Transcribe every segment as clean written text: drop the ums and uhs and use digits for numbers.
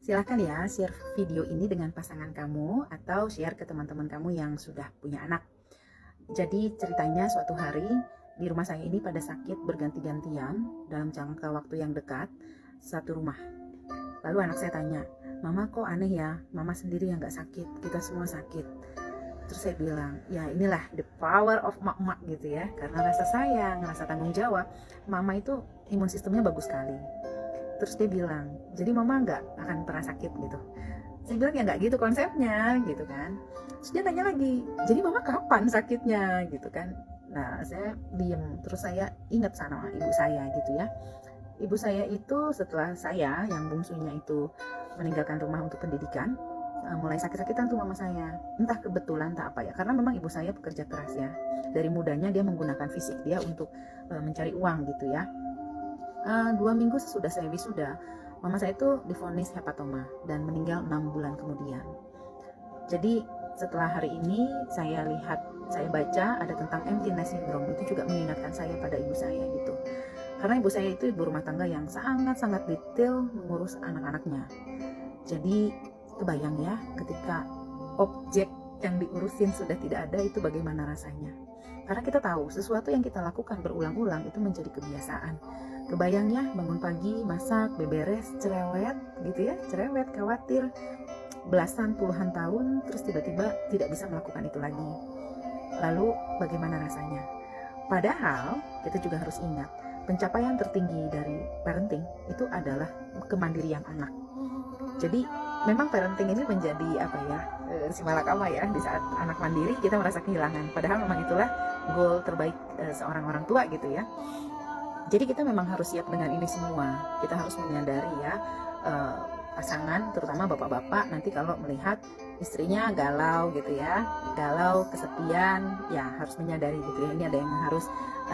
Silahkan ya share video ini dengan pasangan kamu atau share ke teman-teman kamu yang sudah punya anak. Jadi ceritanya suatu hari di rumah saya ini pada sakit berganti-gantian dalam jangka waktu yang dekat, satu rumah. Lalu anak saya tanya, "Mama kok aneh ya, mama sendiri yang gak sakit, kita semua sakit." Terus saya bilang, ya inilah the power of emak-emak gitu ya. Karena rasa sayang, rasa tanggung jawab, mama itu imun sistemnya bagus sekali. Terus dia bilang, jadi mama nggak akan pernah sakit gitu. Saya bilang ya nggak gitu konsepnya gitu kan. Terus dia tanya lagi, jadi mama kapan sakitnya gitu kan. Nah saya diem, terus saya ingat sama ibu saya gitu ya. Ibu saya itu setelah saya yang bungsunya itu meninggalkan rumah untuk pendidikan, mulai sakit-sakitan tuh mama saya. Entah kebetulan tak apa ya, karena memang ibu saya bekerja keras ya. Dari mudanya dia menggunakan fisik dia untuk mencari uang gitu ya. 2 minggu sesudah saya wisuda, mama saya itu divonis hepatoma dan meninggal 6 bulan kemudian. Jadi setelah hari ini saya baca ada tentang emptiness syndrome, itu juga mengingatkan saya pada ibu saya gitu. Karena ibu saya itu ibu rumah tangga yang sangat-sangat detail mengurus anak-anaknya. Jadi kebayang ya ketika objek yang diurusin sudah tidak ada, itu bagaimana rasanya. Karena kita tahu sesuatu yang kita lakukan berulang-ulang itu menjadi kebiasaan. Kebayang ya, bangun pagi, masak, beberes, cerewet gitu ya, cerewet, khawatir, belasan puluhan tahun, terus tiba-tiba tidak bisa melakukan itu lagi. Lalu bagaimana rasanya? Padahal kita juga harus ingat, pencapaian tertinggi dari parenting itu adalah kemandirian anak. Jadi memang parenting ini menjadi apa ya, si malakama ya, di saat anak mandiri kita merasa kehilangan. Padahal memang itulah goal terbaik seorang orang tua gitu ya. Jadi kita memang harus siap dengan ini semua. Kita harus menyadari ya, pasangan terutama bapak-bapak nanti kalau melihat istrinya galau gitu ya, galau, kesepian, ya harus menyadari gitu ya. Ini ada yang harus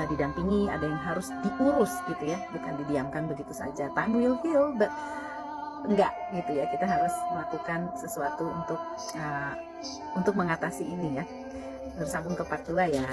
didampingi, ada yang harus diurus gitu ya, bukan didiamkan begitu saja. Time will heal, but enggak gitu ya. Kita harus melakukan sesuatu untuk mengatasi ini ya. Bersambung ke part 2 ya.